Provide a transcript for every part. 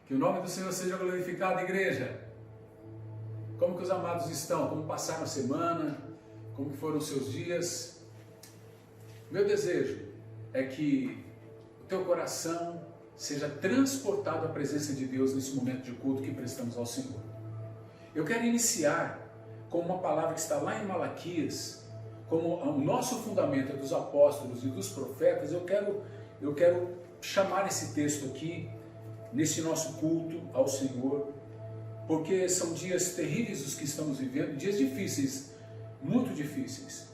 Que o nome do Senhor seja glorificado, igreja. Como que os amados estão? Como passaram a semana? Como que foram os seus dias? Meu desejo é que o teu coração seja transportado à presença de Deus nesse momento de culto que prestamos ao Senhor. Eu quero iniciar com uma palavra que está lá em Malaquias, como o nosso fundamento é dos apóstolos e dos profetas. Eu quero chamar esse texto aqui, nesse nosso culto ao Senhor, porque são dias terríveis os que estamos vivendo, dias difíceis, muito difíceis,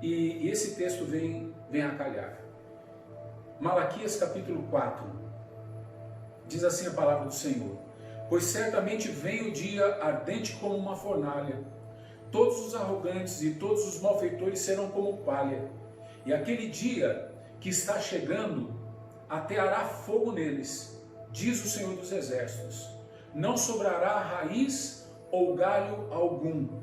e esse texto vem a calhar. Malaquias capítulo 4, diz assim a palavra do Senhor: pois certamente vem o dia ardente como uma fornalha, todos os arrogantes e todos os malfeitores serão como palha, e aquele dia que está chegando ateará fogo neles, diz o Senhor dos Exércitos. Não sobrará raiz ou galho algum,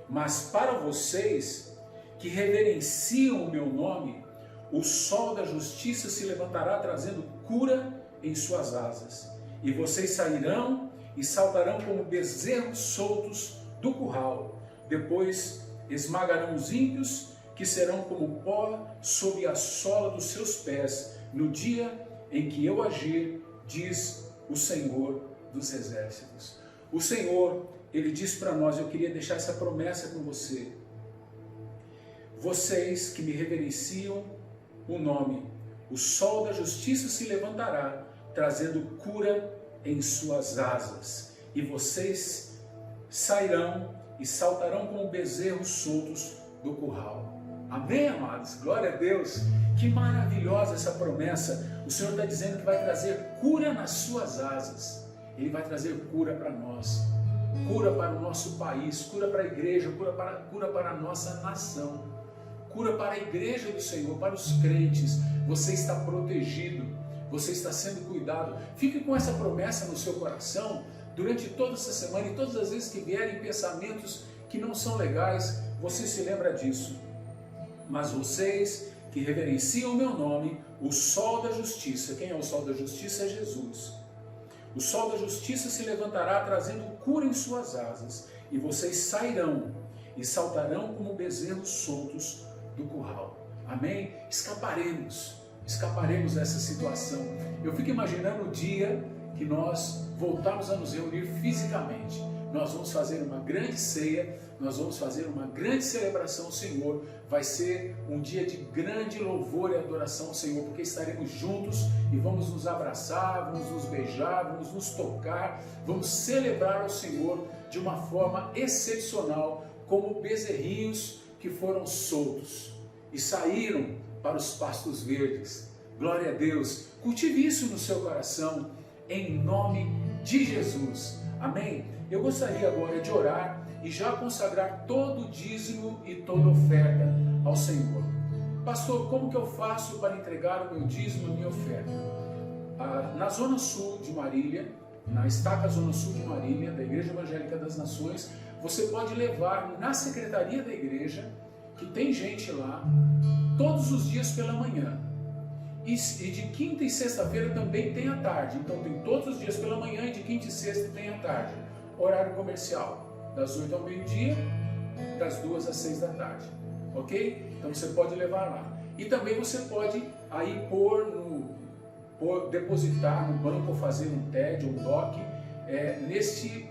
mas para vocês que reverenciam o meu nome, o sol da justiça se levantará trazendo cura em suas asas, e vocês sairão e saltarão como bezerros soltos do curral. Depois esmagarão os ímpios, que serão como pó sob a sola dos seus pés, no dia em que eu agir, diz o Senhor dos Exércitos. O Senhor, Ele diz para nós, eu queria deixar essa promessa com você: vocês que me reverenciam o nome, o sol da justiça se levantará, trazendo cura em suas asas, e vocês sairão e saltarão como bezerros soltos do curral. Amém, amados? Glória a Deus! Que maravilhosa essa promessa! O Senhor está dizendo que vai trazer cura nas suas asas. Ele vai trazer cura para nós, cura para o nosso país, cura para a igreja, cura para a nossa nação, cura para a igreja do Senhor, para os crentes. Você está protegido, você está sendo cuidado. Fique com essa promessa no seu coração durante toda essa semana, e todas as vezes que vierem pensamentos que não são legais, você se lembra disso. Mas vocês que reverenciam o meu nome, o sol da justiça, quem é o sol da justiça? É Jesus. O sol da justiça se levantará trazendo cura em suas asas, e vocês sairão e saltarão como bezerros soltos do curral. Amém? Escaparemos dessa situação. Eu fico imaginando o dia que nós voltarmos a nos reunir fisicamente. Nós vamos fazer uma grande ceia, nós vamos fazer uma grande celebração ao Senhor. Vai ser um dia de grande louvor e adoração ao Senhor, porque estaremos juntos e vamos nos abraçar, vamos nos beijar, vamos nos tocar, vamos celebrar ao Senhor de uma forma excepcional, como bezerrinhos que foram soltos e saíram para os pastos verdes. Glória a Deus! Cultive isso no seu coração, em nome de Jesus. Amém? Eu gostaria agora de orar e já consagrar todo o dízimo e toda oferta ao Senhor. Pastor, como que eu faço para entregar o meu dízimo e a minha oferta? Na Zona Sul de Marília, na Estaca Zona Sul de Marília, da Igreja Evangélica das Nações, você pode levar na secretaria da igreja, que tem gente lá, todos os dias pela manhã. E de quinta e sexta-feira também tem à tarde. Então tem todos os dias pela manhã, e de quinta e sexta tem à tarde. Horário comercial, das 8 ao meio-dia, das 2 às 6 da tarde. Ok? Então você pode levar lá. E também você pode aí depositar no banco, ou fazer um TED ou um DOC,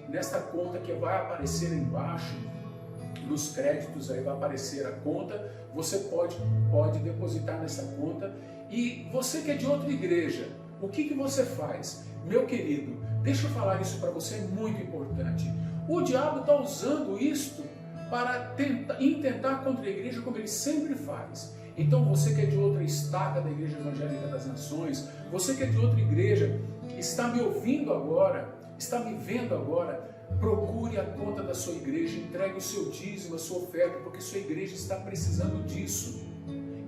nesta conta que vai aparecer embaixo, nos créditos aí vai aparecer a conta. Você pode depositar nessa conta. E você que é de outra igreja, o que você faz? Meu querido, deixa eu falar isso para você, é muito importante. O diabo está usando isto para intentar contra a igreja, como ele sempre faz. Então você que é de outra estaca da Igreja Evangélica das Nações, você que é de outra igreja, está me ouvindo agora, está me vendo agora, procure a conta da sua igreja, entregue o seu dízimo, a sua oferta, porque sua igreja está precisando disso.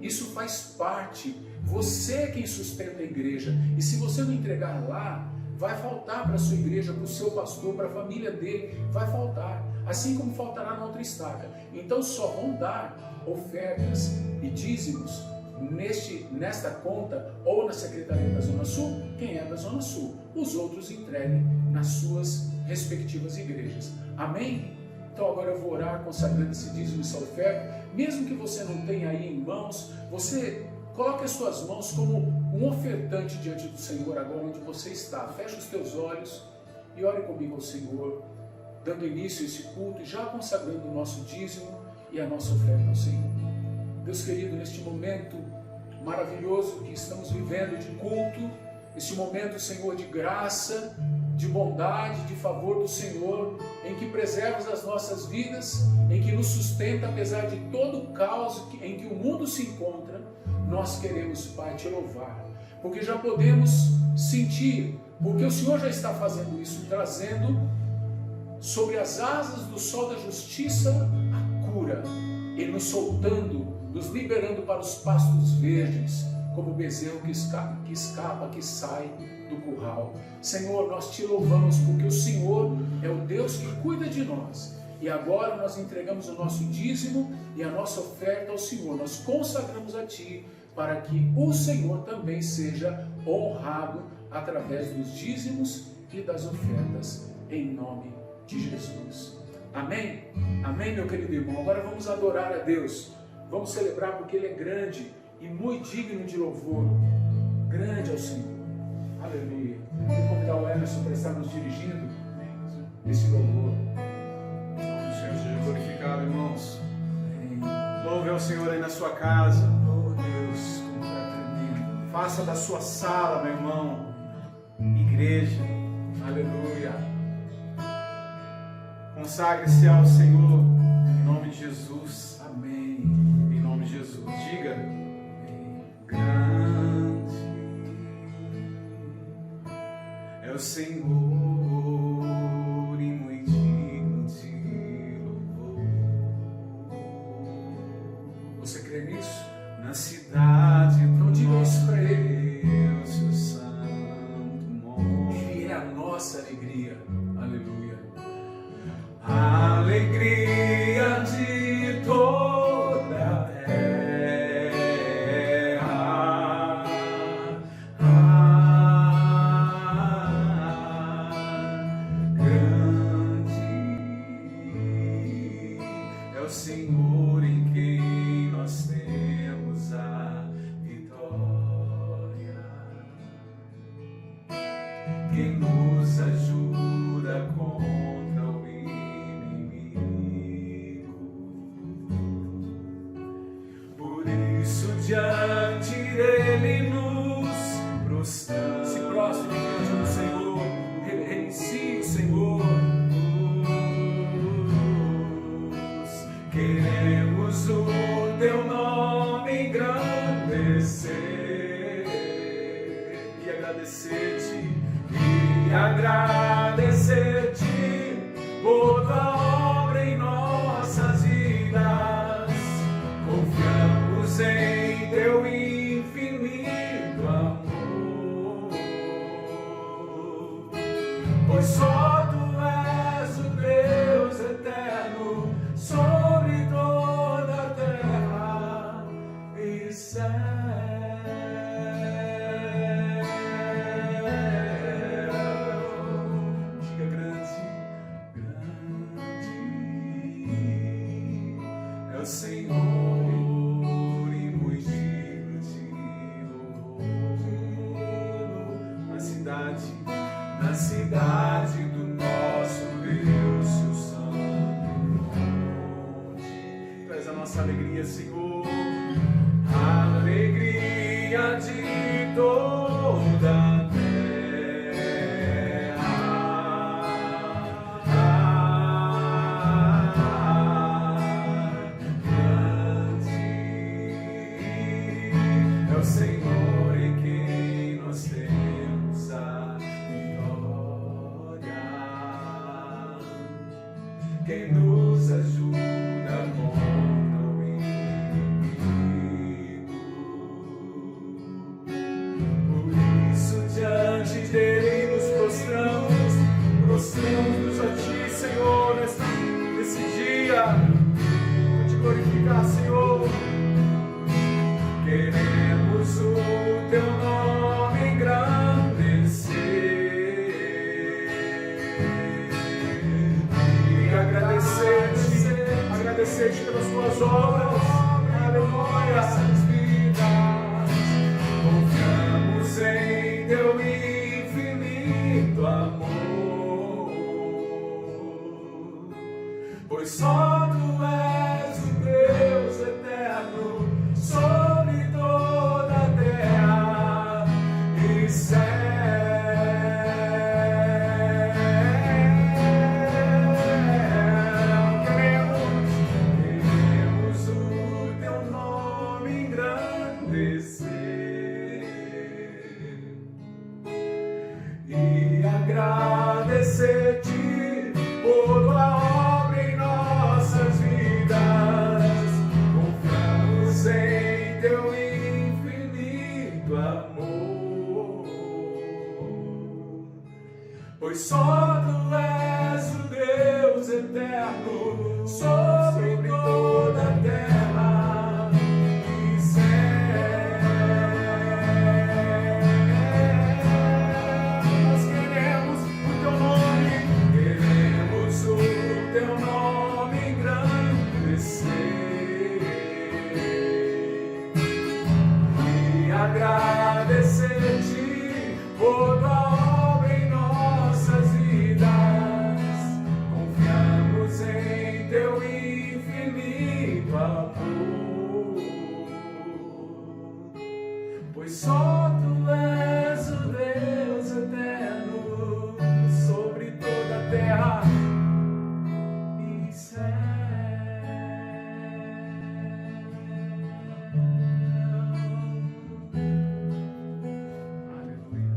Isso faz parte. Você é quem sustenta a igreja. E se você não entregar lá, vai faltar para a sua igreja, para o seu pastor, para a família dele, vai faltar. Assim como faltará na outra estaca. Então só vão dar ofertas e dízimos nesta conta ou na Secretaria da Zona Sul, quem é da Zona Sul. Os outros entreguem nas suas respectivas igrejas. Amém? Então agora eu vou orar consagrando esse dízimo e essa oferta. Mesmo que você não tenha aí em mãos, você coloque as suas mãos como um ofertante diante do Senhor agora onde você está. Feche os teus olhos e ore comigo ao Senhor, dando início a esse culto e já consagrando o nosso dízimo e a nossa oferta ao Senhor. Deus querido, neste momento maravilhoso que estamos vivendo de culto, este momento, Senhor, de graça, de bondade, de favor do Senhor, em que preservas as nossas vidas, em que nos sustenta apesar de todo o caos em que o mundo se encontra, nós queremos, Pai, te louvar, porque já podemos sentir, porque o Senhor já está fazendo isso, trazendo sobre as asas do sol da justiça a cura, e nos soltando, nos liberando para os pastos verdes, como o bezerro que escapa, que sai do curral. Senhor, nós te louvamos porque o Senhor é o Deus que cuida de nós. E agora nós entregamos o nosso dízimo e a nossa oferta ao Senhor. Nós consagramos a Ti para que o Senhor também seja honrado através dos dízimos e das ofertas, em nome de Jesus. Amém? Amém, meu querido irmão. Agora vamos adorar a Deus. Vamos celebrar porque Ele é grande e muito digno de louvor. Grande é o Senhor. Aleluia. Vou convidar o Emerson para estar nos dirigindo esse louvor. O Senhor seja glorificado, irmãos. Louve ao Senhor aí na sua casa. Oh Deus, como está tremendo. Faça da sua sala, meu irmão, igreja. Aleluia. Consagre-se ao Senhor em nome de Jesus. Amém. Em nome de Jesus. Diga: grande é o Senhor e muito digno de louvor. Você crê nisso? Na cidade Então do diga isso nosso para Ele. Deus, seu santo nome. Ele é a nossa alegria. Aleluia. A alegria de toda a terra, grande é o Senhor em quem nós temos a vitória, quem nos ajuda contra o inimigo. Por isso diante dele nos prostramos. Se prostre diante do Senhor. Reverencie o Senhor. Queremos o teu nome engrandecer e agradecer-te por tua obra em nossas vidas. Confiamos em teu infinito amor, pois só tu és o Deus eterno sobre toda a terra e céu. Diga: grande é o Senhor e muito digno de louvor. Na cidade do nosso Deus, seu santo monte. Traz a nossa alegria, Senhor, a alegria de toda a terra. Grande é o Senhor em quem nós temos a vitória, quem nos ajuda contra o inimigo. Por isso diante dele nos prostramos a ti, Senhor, nesse dia, para te glorificar, Senhor. Queremos agradecerte pelas tuas obras. Aleluia. Nossas vidas, confiamos em teu infinito amor, pois só tu és o Deus eterno sobre toda a terra e céu. Queremos o teu nome engrandecer e agradecer-te por tua obra em nossas vidas. Confiamos em teu infinito amor, pois só tu és o Deus eterno sobre toda a terra e céu. Nós queremos o teu nome engrandecer e agradecer-te por tua obra em nossas vidas. Confiamos em teu infinito amor, pois só tu és o Deus eterno sobre toda a terra e céu. Aleluia.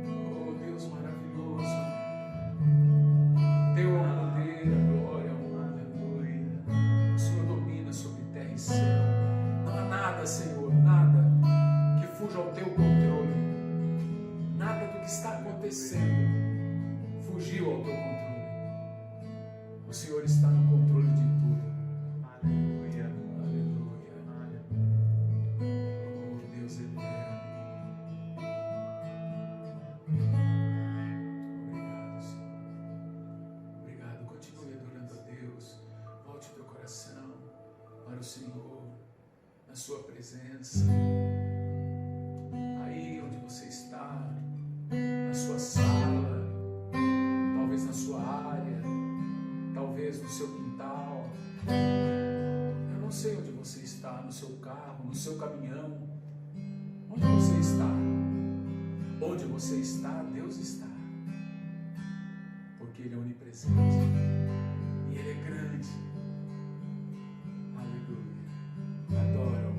Oh Deus maravilhoso, teu é o poder, a glória, a honra. Aleluia. O Senhor domina sobre terra e céu. Não há nada, Senhor, nada que fuja ao teu controle. Nada do que está acontecendo fugiu ao teu controle. O Senhor está no controle de tudo. Aleluia, aleluia, aleluia. Oh Deus eterno. Obrigado, Senhor. Obrigado. Continue adorando a Deus. Volte teu coração para o Senhor, na sua presença. Aí onde você está, na sua sala, talvez na sua área, talvez no seu quintal. Eu não sei onde você está, no seu carro, no seu caminhão. Onde você está? Onde você está, Deus está. Porque Ele é onipresente e Ele é grande. Aleluia. Adoro.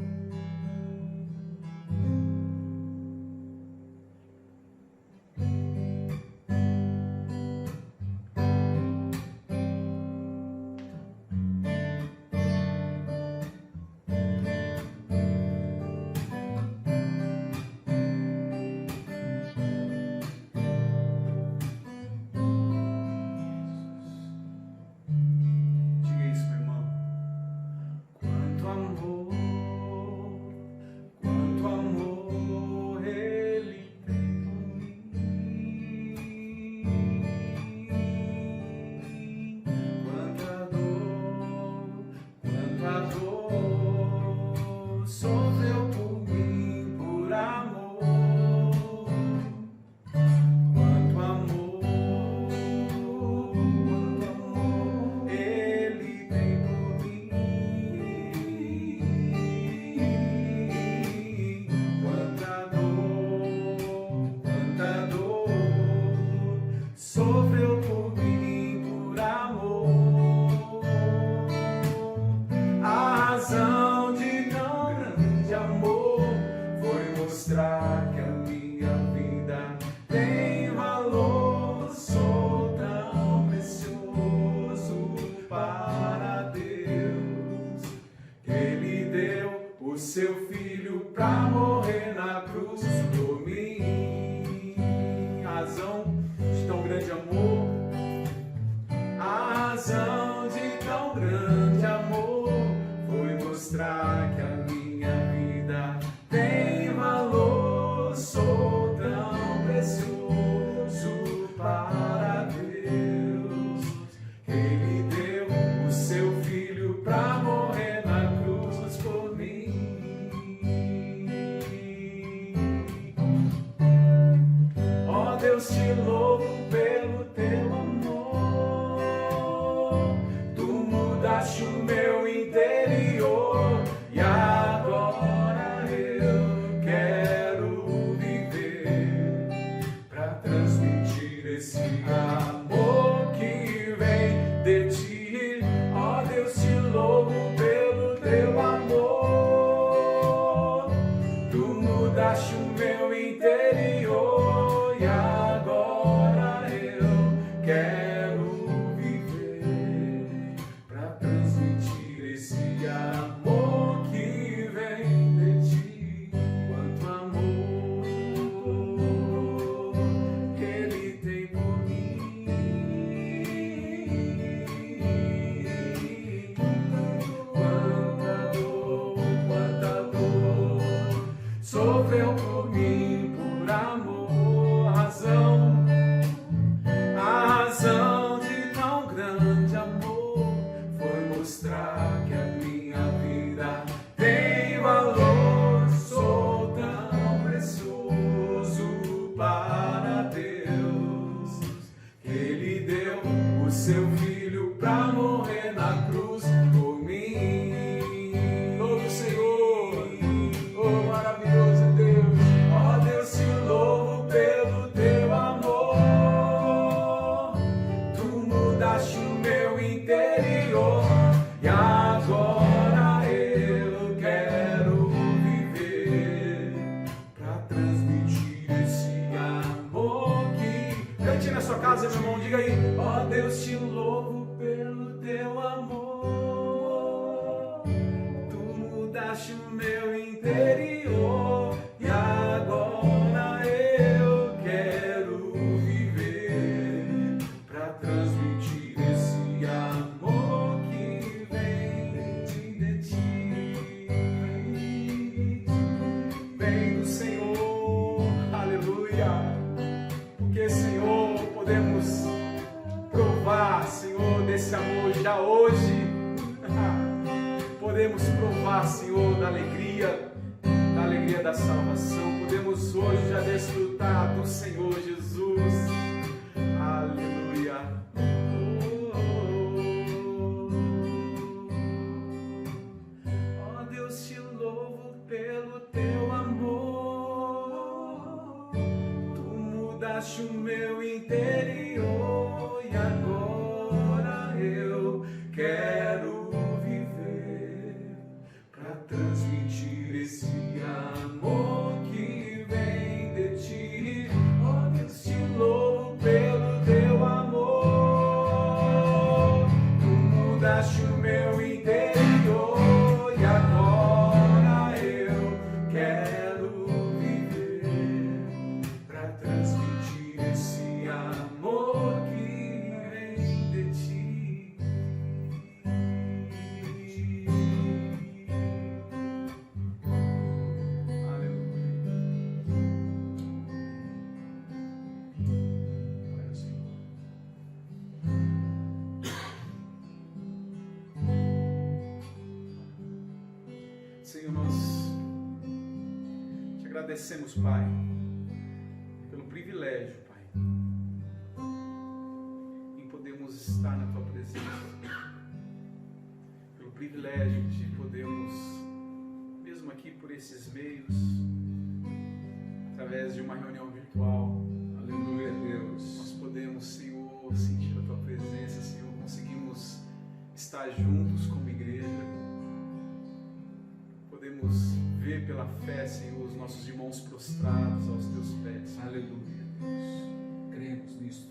Diga isso, meu irmão. Quanto amor Ele tem por mim. Quanta dor sofreu por mim por amor. Quanto amor Ele tem por mim. Quanta dor sofreu por mim por amor. A razão de tão grande amor foi mostrar que a minha vida tem valor. Sou tão precioso para Deus que Ele deu o seu filho pra morrer na cruz por mim. A razão de tão grande amor, a razão de tão grande amor foi mostrar que a minha vida tem valor. Sou tão precioso para Deus que Ele deu o seu filho Deus, te louvo pelo teu amor. Tu mudaste o meu interior e agora eu quero viver para transmitir esse amor que vem de ti. Ó Deus, te louvo pelo teu amor. Tu mudaste o meu interior e agora eu quero viver para transmitir esse amor que vem de ti. Quanto amor Ele tem por mim. Quanta dor sofreu por mim, por amor. A razão de tão grande amor foi mostrar que a minha vida tem valor. Sou tão precioso para Deus que Ele deu o seu filho pra morrer na cruz por mim. Louve o Senhor, oh maravilhoso Deus. Ó Deus, te louvo pelo teu amor. Tu mudaste o meu interior e agora eu quero viver pra transmitir esse amor que... Cante na sua casa, meu irmão, diga aí. Ó Deus, te louvo pelo teu amor. Tu mudaste o meu interior e agora eu quero viver pra transmitir esse amor que vem de ti. Vem do Senhor, aleluia. Porque, Senhor, podemos provar, Senhor, desse amor já hoje. Podemos provar, Senhor, da alegria da salvação. Podemos hoje já desfrutar do Senhor Jesus. Aleluia. Ó Deus, te louvo pelo teu amor. Tu mudaste o meu interior e agora eu quero viver para transmitir esse amor que vem de ti. Ó Deus, te louvo pelo teu amor. Tu mudaste o meu interior e agora eu quero viver para transmitir esse amor que vem de ti. Senhor, nós te agradecemos, Pai, pelo privilégio, Pai, em podermos estar na Tua presença, pelo privilégio de podermos, mesmo aqui por esses meios, através de uma reunião virtual, aleluia, Deus, nós podemos, Senhor, sentir a Tua presença, Senhor, conseguimos estar juntos como igreja. Podemos ver pela fé, Senhor, os nossos irmãos prostrados aos Teus pés. Aleluia, Deus. Cremos nisto.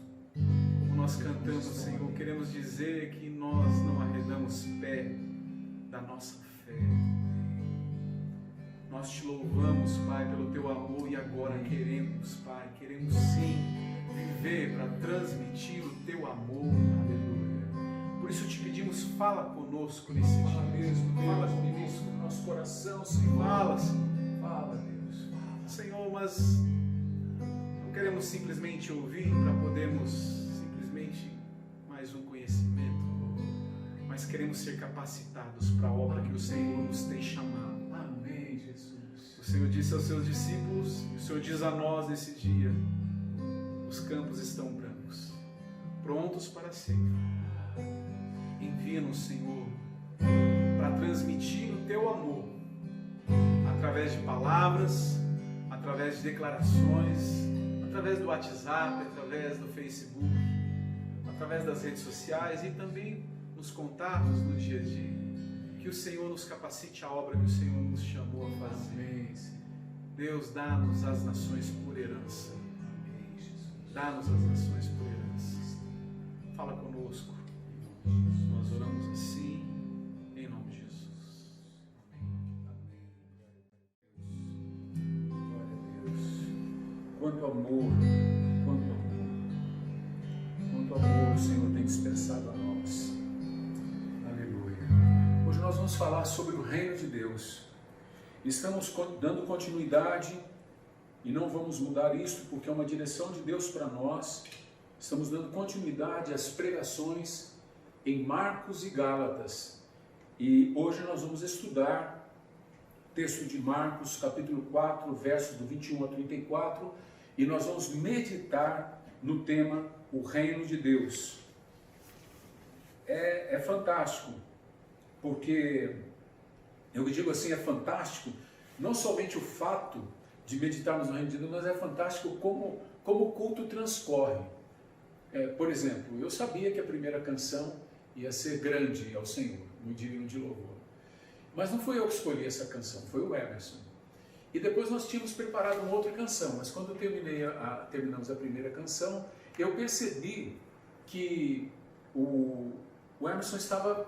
Como nós cantamos, Senhor, queremos dizer que nós não arredamos pé da nossa fé. Nós Te louvamos, Pai, pelo Teu amor e agora queremos, Pai, queremos sim viver para transmitir o Teu amor. Aleluia. Por isso te pedimos, fala conosco nesse dia. Fala mesmo, fala conosco no nosso coração, Senhor. Fala, Senhor. Fala, Deus. Fala. Senhor, mas não queremos simplesmente ouvir para podermos simplesmente mais um conhecimento, mas queremos ser capacitados para a obra que o Senhor nos tem chamado. Amém, Jesus. O Senhor disse aos seus discípulos, e o Senhor diz a nós nesse dia: o os campos estão brancos, prontos para a ceifa. Envia-nos, Senhor, para transmitir o Teu amor, através de palavras, através de declarações, através do WhatsApp, através do Facebook, através das redes sociais e também nos contatos do dia a dia. Que o Senhor nos capacite à obra que o Senhor nos chamou a fazer. Deus, dá-nos as nações por herança. Dá-nos as nações por herança. Fala conosco. Nós oramos assim, em nome de Jesus. Glória a Deus. Quanto amor, quanto amor o Senhor tem dispensado a nós. Aleluia. Hoje nós vamos falar sobre o reino de Deus. Estamos dando continuidade e não vamos mudar isto porque é uma direção de Deus para nós. Estamos dando continuidade às pregações em Marcos e Gálatas. E hoje nós vamos estudar o texto de Marcos, capítulo 4, versos do 21 a 34, e nós vamos meditar no tema o reino de Deus. É fantástico, porque eu digo assim, é fantástico, não somente o fato de meditarmos no reino de Deus, mas é fantástico como o culto transcorre. Por exemplo, eu sabia que a primeira canção ia ser grande ao Senhor, no Digno de Louvor. Mas não fui eu que escolhi essa canção, foi o Emerson. E depois nós tínhamos preparado uma outra canção, mas quando terminamos a primeira canção, eu percebi que o Emerson estava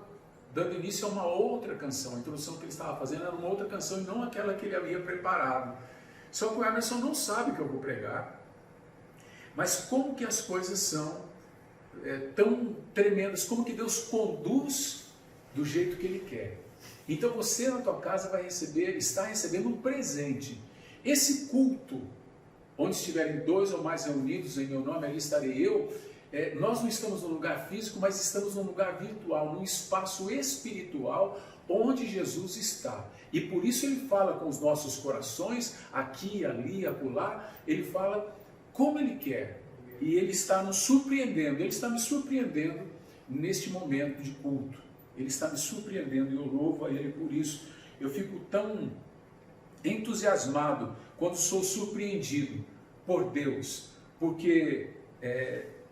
dando início a uma outra canção. A introdução que ele estava fazendo era uma outra canção e não aquela que ele havia preparado. Só que o Emerson não sabe que eu vou pregar. Mas como que as coisas são tão tremendas, como que Deus conduz do jeito que Ele quer. Então você na tua casa está recebendo um presente. Esse culto, onde estiverem 2 ou mais reunidos em meu nome, ali estarei eu. Nós não estamos num lugar físico, mas estamos num lugar virtual, num espaço espiritual, onde Jesus está. E por isso Ele fala com os nossos corações, aqui, ali, acolá, Ele fala como Ele quer. E Ele está nos surpreendendo, Ele está me surpreendendo neste momento de culto. Ele está me surpreendendo e eu louvo a Ele por isso. Eu fico tão entusiasmado quando sou surpreendido por Deus, porque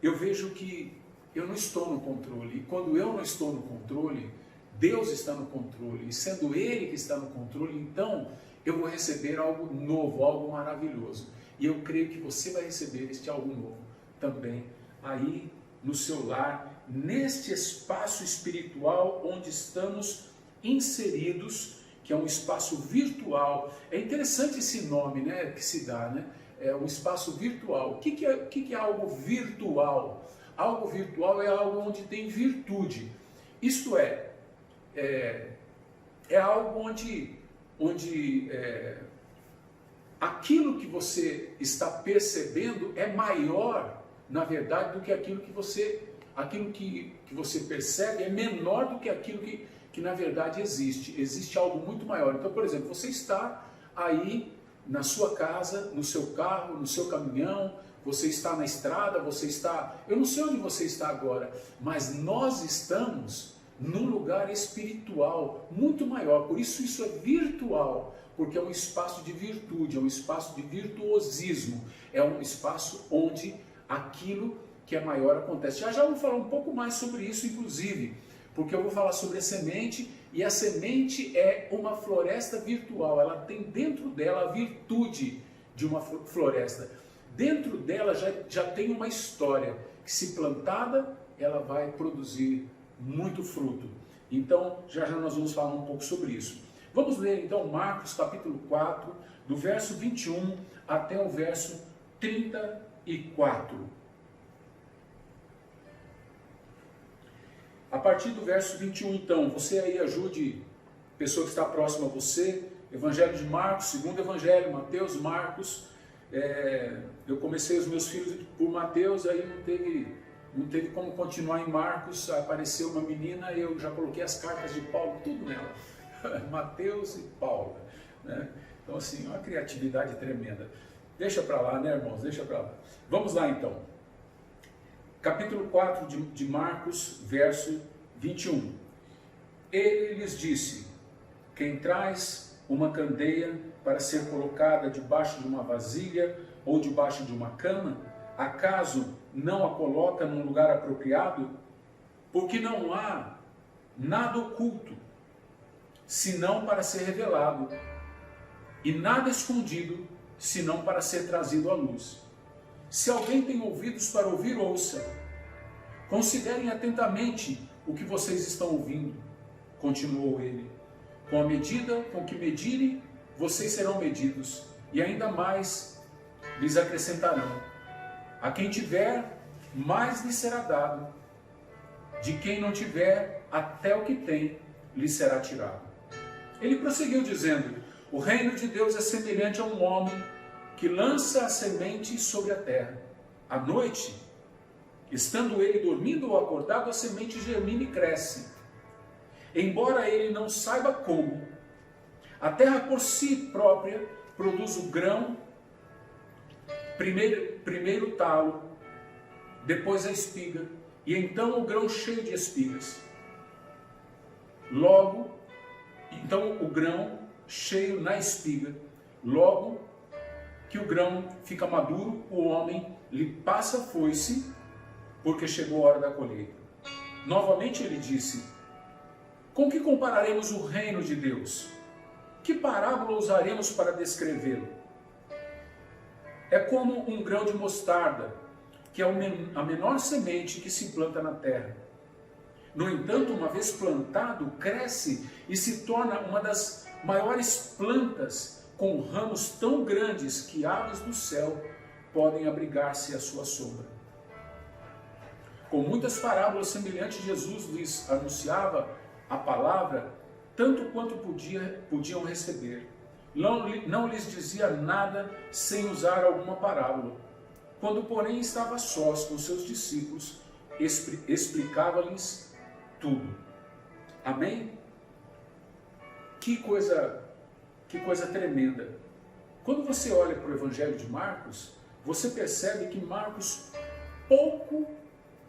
eu vejo que eu não estou no controle. E quando eu não estou no controle, Deus está no controle. E sendo Ele que está no controle, então eu vou receber algo novo, algo maravilhoso. E eu creio que você vai receber este algo novo também aí no seu lar, neste espaço espiritual onde estamos inseridos, que é um espaço virtual. É interessante esse nome, né, que se dá, né? É um espaço virtual. O que é algo virtual? Algo virtual é algo onde tem virtude. Isto é algo onde aquilo que você está percebendo é maior, na verdade, do que aquilo que você percebe é menor do que aquilo que na verdade existe. Existe algo muito maior. Então, por exemplo, você está aí na sua casa, no seu carro, no seu caminhão, você está na estrada, eu não sei onde você está agora, mas nós estamos num lugar espiritual muito maior. Por isso é virtual, porque é um espaço de virtude, é um espaço de virtuosismo, é um espaço onde aquilo que é maior acontece. Já vou falar um pouco mais sobre isso, inclusive, porque eu vou falar sobre a semente, e a semente é uma floresta virtual. Ela tem dentro dela a virtude de uma floresta. Dentro dela já tem uma história, que se plantada, ela vai produzir muito fruto. Então, já nós vamos falar um pouco sobre isso. Vamos ler então Marcos capítulo 4, do verso 21 até o verso 34. A partir do verso 21, então, você aí ajude a pessoa que está próxima a você, Evangelho de Marcos, segundo Evangelho, Mateus, Marcos. Eu comecei os meus filhos por Mateus, aí não teve como continuar em Marcos, apareceu uma menina e eu já coloquei as cartas de Paulo, tudo nela, Mateus e Paulo, né? Então assim, uma criatividade tremenda. Deixa para lá, né, irmãos? Deixa para lá. Vamos lá, então. Capítulo 4 de Marcos, verso 21. Ele lhes disse: quem traz uma candeia para ser colocada debaixo de uma vasilha ou debaixo de uma cama, acaso não a coloca num lugar apropriado? Porque não há nada oculto, senão para ser revelado, e nada escondido, senão para ser trazido à luz. Se alguém tem ouvidos para ouvir, ouça. Considerem atentamente o que vocês estão ouvindo, continuou ele. Com a medida com que medirem, vocês serão medidos, e ainda mais lhes acrescentarão. A quem tiver, mais lhe será dado. De quem não tiver, até o que tem lhe será tirado. Ele prosseguiu dizendo: o reino de Deus é semelhante a um homem que lança a semente sobre a terra. À noite, estando ele dormindo ou acordado, a semente germina e cresce. Embora ele não saiba como, a terra por si própria produz o grão, primeiro o talo, depois a espiga, e então o grão cheio de espigas. Então o grão cheio na espiga. Logo que o grão fica maduro, o homem lhe passa a foice, porque chegou a hora da colheita. Novamente ele disse: com que compararemos o reino de Deus? Que parábola usaremos para descrevê-lo? É como um grão de mostarda, que é a menor semente que se planta na terra. No entanto, uma vez plantado, cresce e se torna uma das maiores plantas, com ramos tão grandes que aves do céu podem abrigar-se à sua sombra. Com muitas parábolas semelhantes, Jesus lhes anunciava a palavra tanto quanto podiam receber. Não lhes dizia nada sem usar alguma parábola. Quando, porém, estava sós com seus discípulos, explicava-lhes tudo. Amém? Que coisa tremenda. Quando você olha para o Evangelho de Marcos, você percebe que Marcos pouco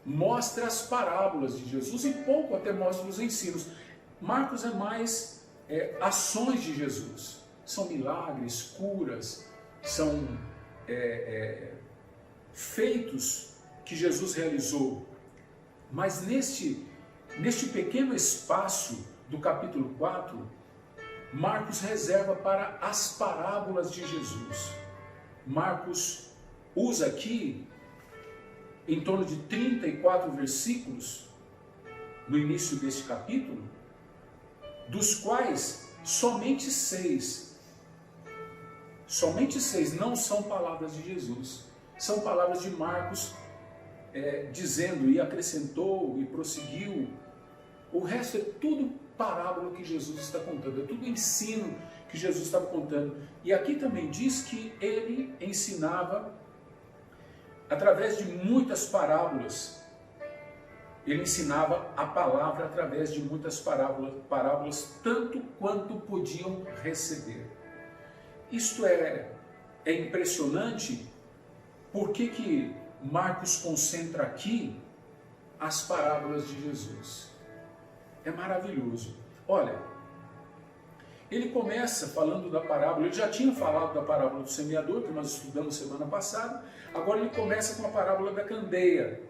mostra as parábolas de Jesus e pouco até mostra os ensinos. Marcos é mais ações de Jesus. São milagres, curas, são feitos que Jesus realizou. Mas neste pequeno espaço do capítulo 4, Marcos reserva para as parábolas de Jesus. Marcos usa aqui em torno de 34 versículos no início deste capítulo, dos quais somente 6 não são palavras de Jesus, são palavras de Marcos dizendo, e acrescentou e prosseguiu. O resto é tudo parábola que Jesus está contando, é tudo ensino que Jesus estava contando. E aqui também diz que ele ensinava através de muitas parábolas. Ele ensinava a palavra através de muitas parábolas, tanto quanto podiam receber. Isto é impressionante. Por que Marcos concentra aqui as parábolas de Jesus? É maravilhoso. Olha, ele começa falando da parábola, ele já tinha falado da parábola do semeador, que nós estudamos semana passada, agora ele começa com a parábola da candeia.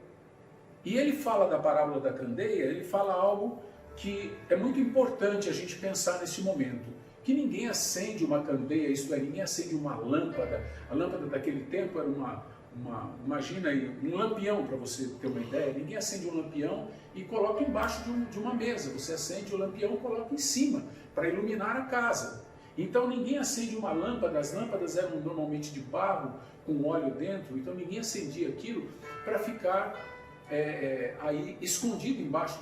E ele fala da parábola da candeia, ele fala algo que é muito importante a gente pensar nesse momento. Que ninguém acende uma candeia, isto é, ninguém acende uma lâmpada. A lâmpada daquele tempo era imagina aí, um lampião, para você ter uma ideia. Ninguém acende um lampião e coloca embaixo de uma mesa. Você acende o lampião e coloca em cima, para iluminar a casa. Então ninguém acende uma lâmpada, as lâmpadas eram normalmente de barro, com óleo dentro, então ninguém acendia aquilo para ficar aí escondido embaixo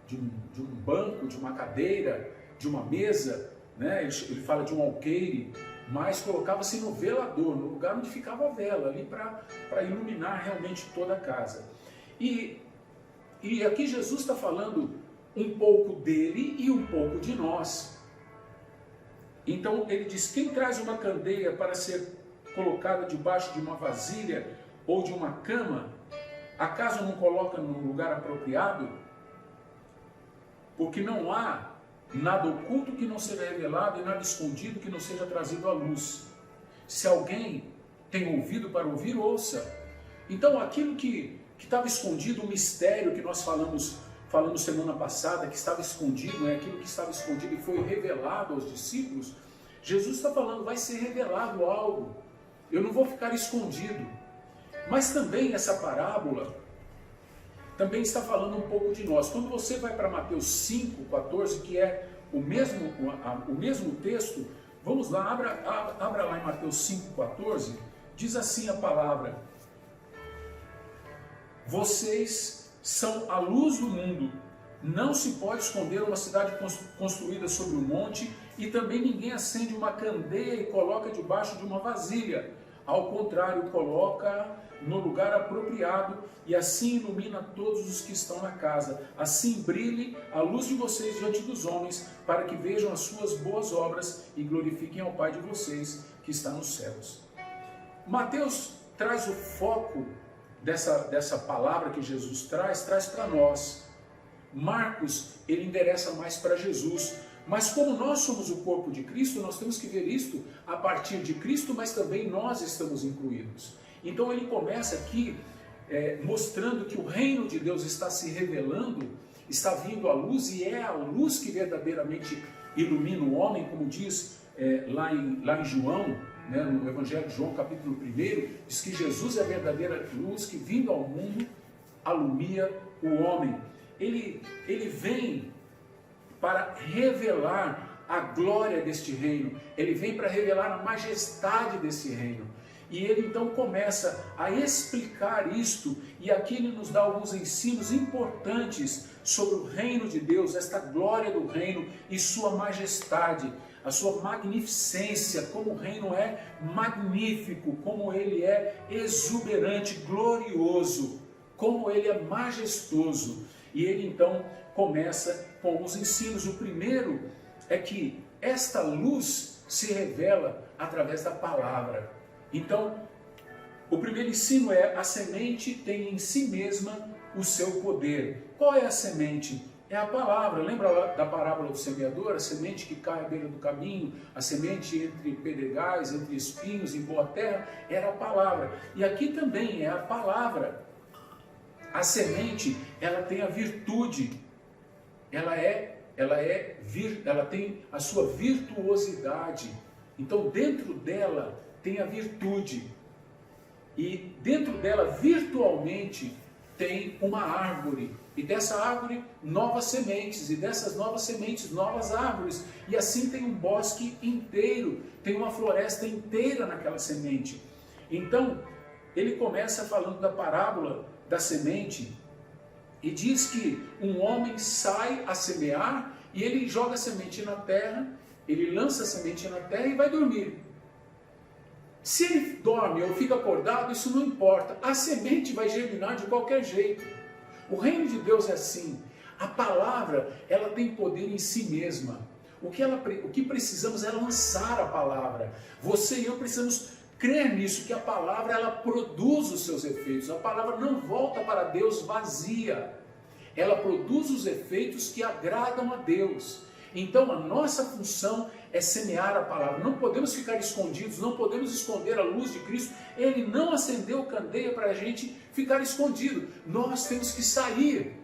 de um banco, de uma cadeira, de uma mesa, né? Ele fala de um alqueire, mas colocava-se no velador, no lugar onde ficava a vela, ali para iluminar realmente toda a casa. E aqui Jesus está falando um pouco dele e um pouco de nós. Então ele diz: quem traz uma candeia para ser colocada debaixo de uma vasilha ou de uma cama, acaso não coloca no lugar apropriado? Porque não há nada oculto que não seja revelado e nada escondido que não seja trazido à luz. Se alguém tem ouvido para ouvir, ouça. Então aquilo que estava escondido, o mistério que nós falamos semana passada, que estava escondido, aquilo que estava escondido e foi revelado aos discípulos, Jesus está falando, vai ser revelado algo. Eu não vou ficar escondido. Mas também essa parábola também está falando um pouco de nós. Quando você vai para Mateus 5,14, que é o mesmo texto, vamos lá, abra lá em Mateus 5,14, diz assim a palavra: vocês são a luz do mundo, não se pode esconder uma cidade construída sobre um monte, e também ninguém acende uma candeia e coloca debaixo de uma vasilha. Ao contrário, coloca no lugar apropriado e assim ilumina todos os que estão na casa. Assim brilhe a luz de vocês diante dos homens, para que vejam as suas boas obras e glorifiquem ao Pai de vocês que está nos céus. Mateus traz o foco dessa palavra que Jesus traz para nós. Marcos, ele endereça mais para Jesus. Mas como nós somos o corpo de Cristo, nós temos que ver isto a partir de Cristo, mas também nós estamos incluídos. Então ele começa aqui mostrando que o reino de Deus está se revelando, está vindo à luz, e é a luz que verdadeiramente ilumina o homem, como diz lá em João, no Evangelho de João, capítulo 1, diz que Jesus é a verdadeira luz que, vindo ao mundo, alumia o homem. Ele vem para revelar a glória deste reino, ele vem para revelar a majestade desse reino. E ele então começa a explicar isto, e aqui ele nos dá alguns ensinos importantes sobre o reino de Deus, esta glória do reino e sua majestade, a sua magnificência, como o reino é magnífico, como ele é exuberante, glorioso, como ele é majestoso. E ele então começa com os ensinos. O primeiro é que esta luz se revela através da palavra. Então, o primeiro ensino é: a semente tem em si mesma o seu poder. Qual é a semente? É a palavra. Lembra lá da parábola do semeador? A semente que cai à beira do caminho, a semente entre pedregais, entre espinhos, em boa terra, era a palavra. E aqui também é a palavra. A semente, ela tem a virtude, ela tem a sua virtuosidade. Então, dentro dela tem a virtude, e dentro dela, virtualmente, tem uma árvore, e dessa árvore, novas sementes, e dessas novas sementes, novas árvores, e assim tem um bosque inteiro, tem uma floresta inteira naquela semente. Então, ele começa falando da parábola da semente, e diz que um homem sai a semear, e ele joga a semente na terra, ele lança a semente na terra e vai dormir. Se ele dorme ou fica acordado, isso não importa, a semente vai germinar de qualquer jeito. O reino de Deus é assim. A palavra, ela tem poder em si mesma. O que precisamos é lançar a palavra. Você e eu precisamos crer nisso, que a palavra, ela produz os seus efeitos. A palavra não volta para Deus vazia. Ela produz os efeitos que agradam a Deus. Então a nossa função é semear a palavra. Não podemos ficar escondidos, não podemos esconder a luz de Cristo. Ele não acendeu candeia para a gente ficar escondido. Nós temos que sair.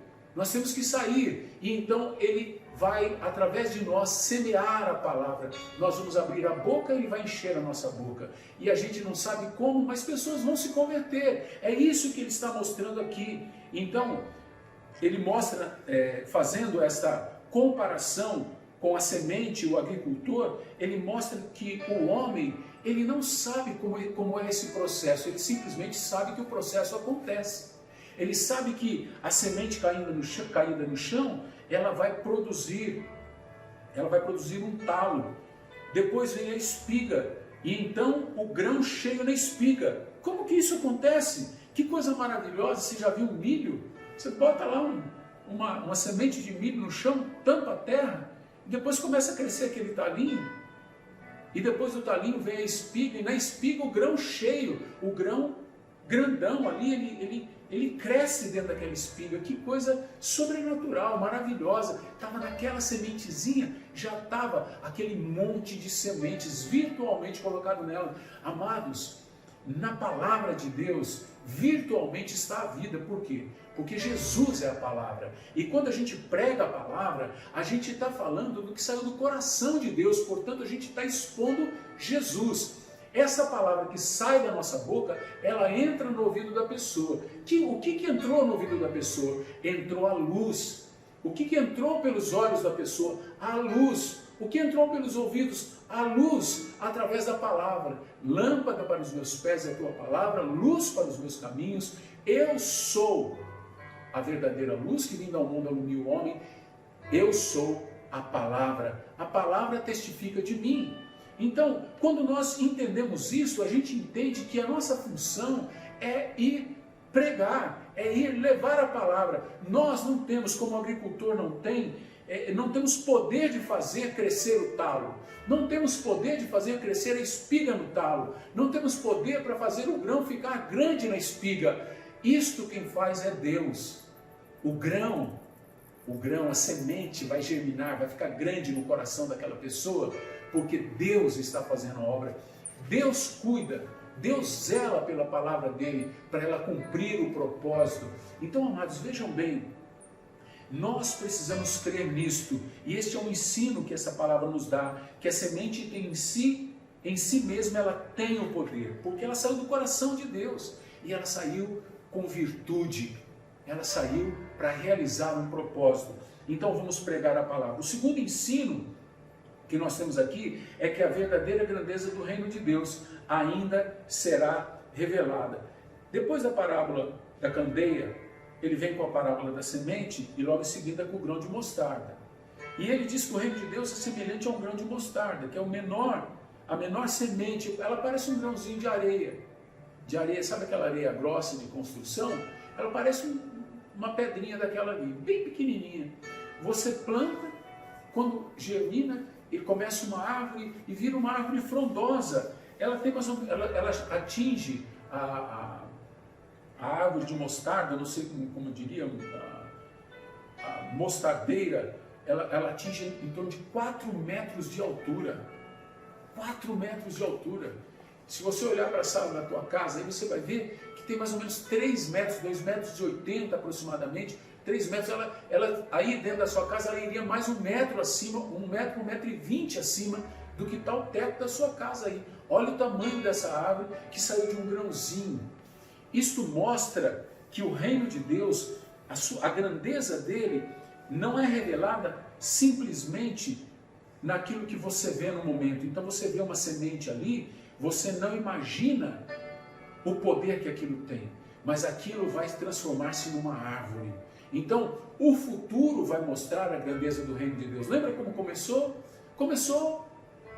E então ele vai, através de nós, semear a palavra. Nós vamos abrir a boca e ele vai encher a nossa boca. E a gente não sabe como, mas pessoas vão se converter. É isso que ele está mostrando aqui. Então, ele mostra, fazendo esta comparação com a semente, o agricultor, ele mostra que o homem, ele não sabe como é esse processo, ele simplesmente sabe que o processo acontece. Ele sabe que a semente caída no chão, ela vai produzir um talo, depois vem a espiga, e então o grão cheio na espiga. Como que isso acontece? Que coisa maravilhosa! Você já viu milho? Você bota lá uma semente de milho no chão, tampa a terra, e depois começa a crescer aquele talinho. E depois do talinho vem a espiga, e na espiga o grão cheio, o grão grandão ali, ele cresce dentro daquela espiga. Que coisa sobrenatural, maravilhosa. Estava naquela sementezinha, já estava aquele monte de sementes virtualmente colocado nela. Amados, na palavra de Deus, virtualmente está a vida. Por quê? Porque Jesus é a palavra. E quando a gente prega a palavra, a gente está falando do que saiu do coração de Deus. Portanto, a gente está expondo Jesus. Essa palavra que sai da nossa boca, ela entra no ouvido da pessoa. O que entrou no ouvido da pessoa? Entrou a luz. O que entrou pelos olhos da pessoa? A luz. O que entrou pelos ouvidos? A luz, através da palavra. Lâmpada para os meus pés é a tua palavra, luz para os meus caminhos. Eu sou a verdadeira luz que vindo ao mundo alumia o homem. Eu sou a palavra. A palavra testifica de mim. Então, quando nós entendemos isso, a gente entende que a nossa função é ir pregar, é ir levar a palavra. Nós não temos, como o agricultor não temos poder de fazer crescer o talo, não temos poder de fazer crescer a espiga no talo, não temos poder para fazer o grão ficar grande na espiga. Isto quem faz é Deus. O grão, a semente vai germinar, vai ficar grande no coração daquela pessoa, porque Deus está fazendo a obra. Deus cuida, Deus zela pela palavra dele, para ela cumprir o propósito. Então, amados, vejam bem, nós precisamos crer nisto, e este é um ensino que essa palavra nos dá, que a semente tem em si mesma, ela tem o poder, porque ela saiu do coração de Deus, e ela saiu com virtude, ela saiu para realizar um propósito. Então vamos pregar a palavra. O segundo ensino que nós temos aqui é que a verdadeira grandeza do reino de Deus ainda será revelada. Depois da parábola da candeia, ele vem com a parábola da semente e logo em seguida com o grão de mostarda. E ele diz que o reino de Deus é semelhante a um grão de mostarda, que é a menor semente. Ela parece um grãozinho de areia. Sabe aquela areia grossa de construção? Ela parece uma pedrinha daquela ali, bem pequenininha. Você planta, quando germina, ele começa uma árvore e vira uma árvore frondosa. Ela atinge a árvore de mostarda, não sei como diria, a mostardeira, ela atinge em torno de 4 metros de altura. 4 metros de altura. Se você olhar para a sala da tua casa, aí você vai ver que tem mais ou menos 3 metros, 2 metros e 80 aproximadamente, 3 metros, ela aí dentro da sua casa, ela iria mais 1 metro acima, 1 metro, 1 metro e 20 acima do que está o teto da sua casa aí. Olha o tamanho dessa árvore que saiu de um grãozinho. Isto mostra que o reino de Deus, a grandeza dele, não é revelada simplesmente naquilo que você vê no momento. Então você vê uma semente ali, você não imagina o poder que aquilo tem, mas aquilo vai transformar-se numa árvore. Então, o futuro vai mostrar a grandeza do reino de Deus. Lembra como começou? Começou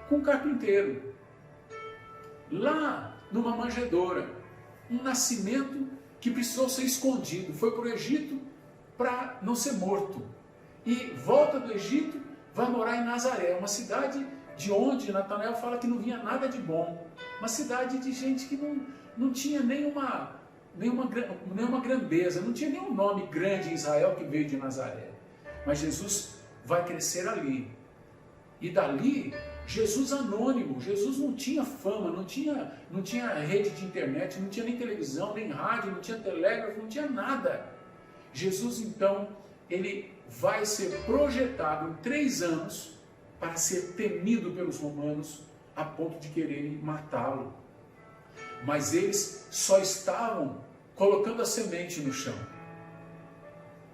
com um carpinteiro, lá numa manjedoura, um nascimento que precisou ser escondido. Foi para o Egito para não ser morto. E volta do Egito, vai morar em Nazaré, uma cidade de onde Natanael fala que não vinha nada de bom. Uma cidade de gente que não tinha nenhuma grandeza, não tinha nenhum nome grande em Israel que veio de Nazaré. Mas Jesus vai crescer ali. E dali, Jesus anônimo, Jesus não tinha fama, não tinha rede de internet, não tinha nem televisão, nem rádio, não tinha telégrafo, não tinha nada. Jesus então, ele vai ser projetado em 3 anos para ser temido pelos romanos a ponto de quererem matá-lo. Mas eles só estavam colocando a semente no chão.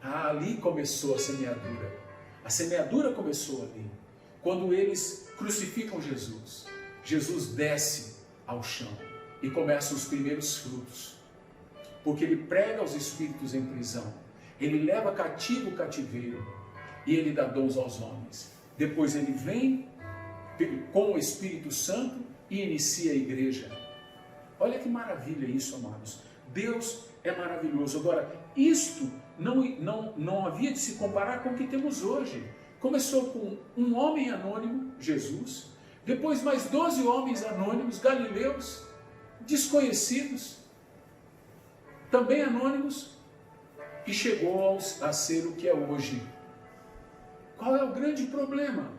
Ali começou a semeadura. A semeadura começou ali. Quando eles crucificam Jesus, Jesus desce ao chão e começam os primeiros frutos. Porque ele prega aos espíritos em prisão. Ele leva cativo o cativeiro e ele dá dons aos homens. Depois ele vem com o Espírito Santo e inicia a igreja. Olha que maravilha isso, amados. Deus é maravilhoso. Agora, isto não havia de se comparar com o que temos hoje. Começou com um homem anônimo, Jesus, Depois mais 12 homens anônimos, galileus, desconhecidos, também anônimos, e chegou a ser o que é hoje. Qual é o grande problema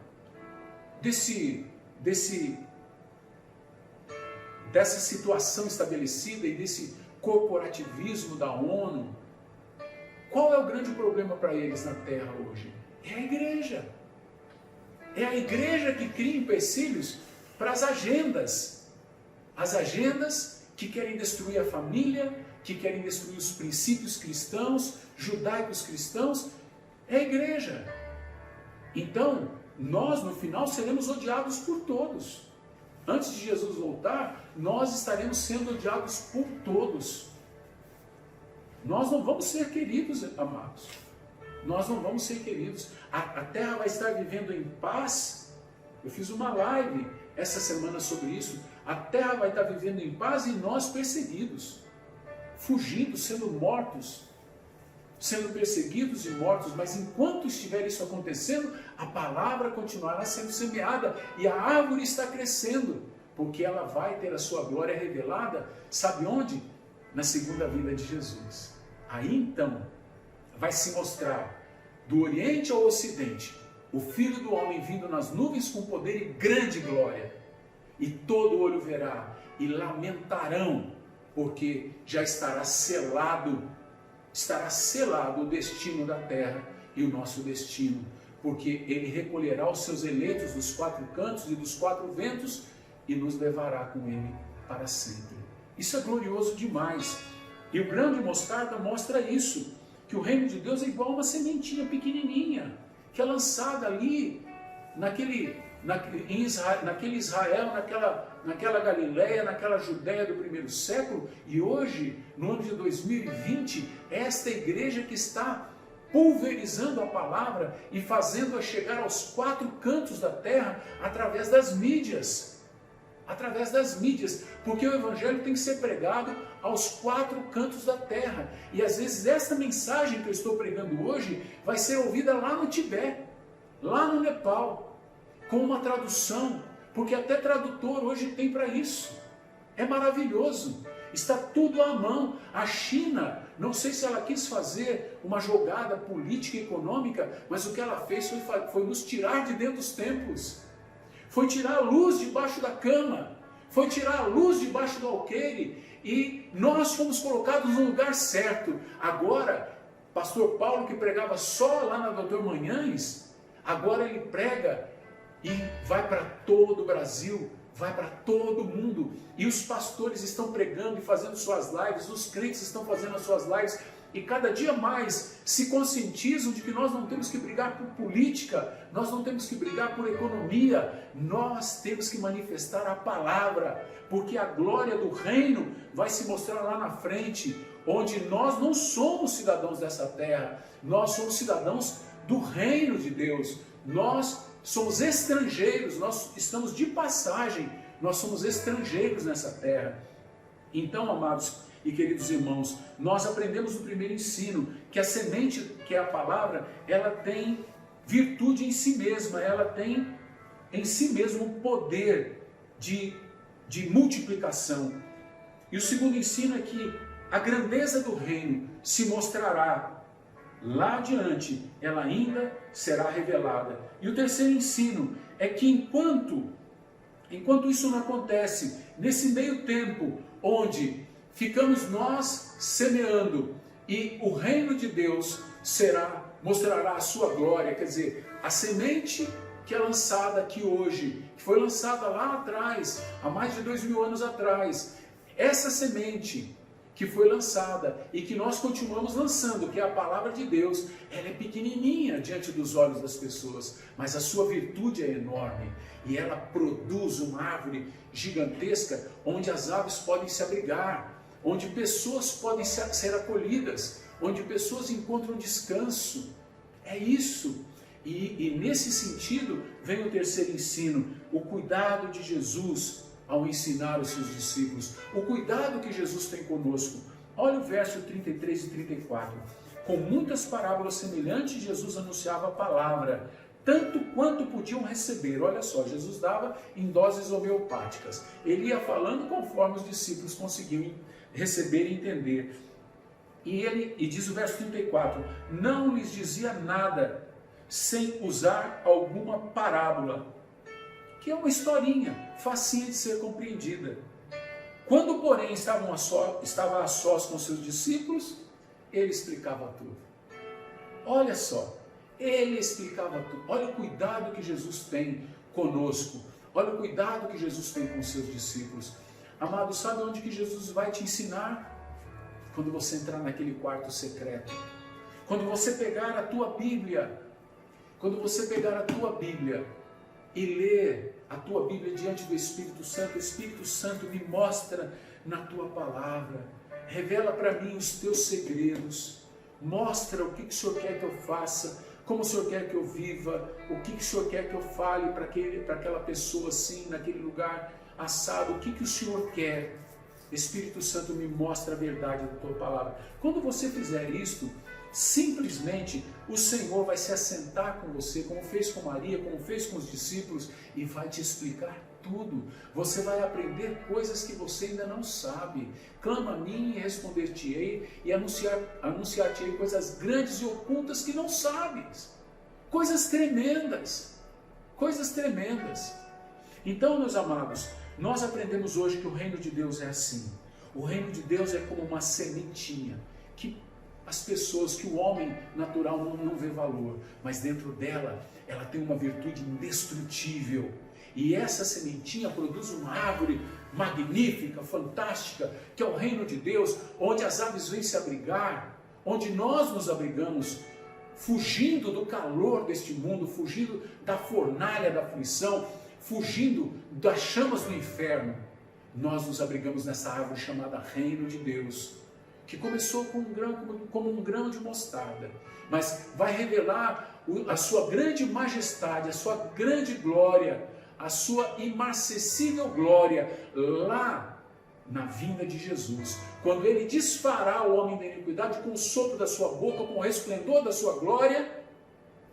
dessa situação estabelecida e desse corporativismo da ONU? Qual é o grande problema para eles na Terra hoje? É a igreja. É a igreja que cria empecilhos para as agendas. As agendas que querem destruir a família, que querem destruir os princípios cristãos, judaicos cristãos, é a igreja. Então, nós no final seremos odiados por todos. Antes de Jesus voltar, nós estaremos sendo odiados por todos. Nós não vamos ser queridos, amados. Nós não vamos ser queridos. A terra vai estar vivendo em paz. Eu fiz uma live essa semana sobre isso. A terra vai estar vivendo em paz e nós perseguidos, fugindo, sendo mortos, sendo perseguidos e mortos. Mas enquanto estiver isso acontecendo, a palavra continuará sendo semeada e a árvore está crescendo, porque ela vai ter a sua glória revelada, sabe onde? Na segunda vinda de Jesus. Aí então vai se mostrar do Oriente ao Ocidente o Filho do Homem vindo nas nuvens com poder e grande glória, e todo olho verá e lamentarão, porque já estará selado o destino da terra e o nosso destino, porque ele recolherá os seus eleitos dos quatro cantos e dos quatro ventos e nos levará com ele para sempre. Isso é glorioso demais. E o grão de mostarda mostra isso, que o reino de Deus é igual a uma sementinha pequenininha, que é lançada ali, naquele Israel, naquela Galileia, naquela Judéia do primeiro século. E hoje, no ano de 2020, é esta igreja que está pulverizando a palavra e fazendo-a chegar aos quatro cantos da terra através das mídias. Através das mídias, porque o evangelho tem que ser pregado aos quatro cantos da terra. E às vezes essa mensagem que eu estou pregando hoje vai ser ouvida lá no Tibete, lá no Nepal, com uma tradução, porque até tradutor hoje tem para isso. É maravilhoso, está tudo à mão. A China, não sei se ela quis fazer uma jogada política e econômica, mas o que ela fez foi nos tirar de dentro dos templos. Foi tirar a luz debaixo da cama, foi tirar a luz debaixo do alqueire, e nós fomos colocados no lugar certo. Agora, pastor Paulo, que pregava só lá na Doutor Manhães, agora ele prega e vai para todo o Brasil, vai para todo o mundo, e os pastores estão pregando e fazendo suas lives, os crentes estão fazendo as suas lives, e cada dia mais se conscientizam de que nós não temos que brigar por política, nós não temos que brigar por economia, nós temos que manifestar a palavra, porque a glória do reino vai se mostrar lá na frente, onde nós não somos cidadãos dessa terra, nós somos cidadãos do reino de Deus, nós somos estrangeiros, nós estamos de passagem, nós somos estrangeiros nessa terra. Então, amados e queridos irmãos, nós aprendemos no primeiro ensino que a semente, que é a palavra, ela tem virtude em si mesma, ela tem em si mesmo o poder de multiplicação. E o segundo ensino é que a grandeza do reino se mostrará lá adiante, ela ainda será revelada. E o terceiro ensino é que enquanto isso não acontece, nesse meio tempo onde ficamos nós semeando e o reino de Deus mostrará a sua glória, quer dizer, a semente que é lançada aqui hoje, que foi lançada lá atrás, há mais de 2000 anos atrás, essa semente que foi lançada e que nós continuamos lançando, que é a palavra de Deus, ela é pequenininha diante dos olhos das pessoas, mas a sua virtude é enorme e ela produz uma árvore gigantesca onde as aves podem se abrigar, onde pessoas podem ser acolhidas, onde pessoas encontram descanso. É isso. E nesse sentido vem o terceiro ensino, o cuidado de Jesus ao ensinar os seus discípulos, o cuidado que Jesus tem conosco. Olha o verso 33 e 34. Com muitas parábolas semelhantes, Jesus anunciava a palavra, tanto quanto podiam receber. Olha só, Jesus dava em doses homeopáticas. Ele ia falando conforme os discípulos conseguiam receber e entender. E diz o verso 34, não lhes dizia nada sem usar alguma parábola, que é uma historinha, facinha de ser compreendida. Quando, porém, estava a sós com seus discípulos, ele explicava tudo. Olha só, ele explicava tudo. Olha o cuidado que Jesus tem conosco. Olha o cuidado que Jesus tem com os seus discípulos. Amado, sabe onde que Jesus vai te ensinar? Quando você entrar naquele quarto secreto. Quando você pegar a tua Bíblia. Quando você pegar a tua Bíblia e ler a tua Bíblia diante do Espírito Santo, o Espírito Santo me mostra na tua palavra, revela para mim os teus segredos, mostra o que o Senhor quer que eu faça, como o Senhor quer que eu viva, o que o Senhor quer que eu fale para aquela pessoa assim, naquele lugar assado, o que o Senhor quer. Espírito Santo me mostra a verdade da tua palavra. Quando você fizer isto, simplesmente o Senhor vai se assentar com você, como fez com Maria, como fez com os discípulos, e vai te explicar tudo. Você vai aprender coisas que você ainda não sabe. Clama a mim e responder-te-ei, e anunciar-te-ei coisas grandes e ocultas que não sabes. Coisas tremendas. Coisas tremendas. Então, meus amados, nós aprendemos hoje que o reino de Deus é assim. O reino de Deus é como uma sementinha que as pessoas, que o homem natural não vê valor, mas dentro dela, ela tem uma virtude indestrutível. E essa sementinha produz uma árvore magnífica, fantástica, que é o reino de Deus, onde as aves vêm se abrigar, onde nós nos abrigamos, fugindo do calor deste mundo, fugindo da fornalha da aflição, fugindo das chamas do inferno. Nós nos abrigamos nessa árvore chamada Reino de Deus, que começou como um grão de mostarda, mas vai revelar a sua grande majestade, a sua grande glória, a sua imarcessível glória, lá na vinda de Jesus, quando ele desfará o homem da iniquidade com o sopro da sua boca, com o resplendor da sua glória,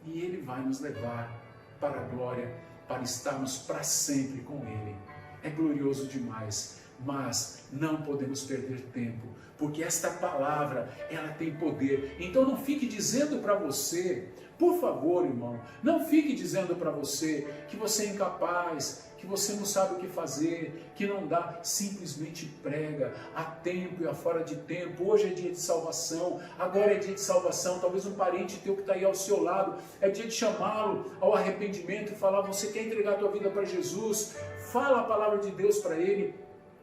e ele vai nos levar para a glória, para estarmos para sempre com ele. É glorioso demais, mas não podemos perder tempo, porque esta palavra, ela tem poder. Então não fique dizendo para você, por favor, irmão, não fique dizendo para você que você é incapaz, que você não sabe o que fazer, que não dá. Simplesmente prega, a tempo e a fora de tempo. Hoje é dia de salvação, agora é dia de salvação. Talvez um parente teu que está aí ao seu lado, é dia de chamá-lo ao arrependimento e falar, você quer entregar a tua vida para Jesus? Fala a palavra de Deus para ele,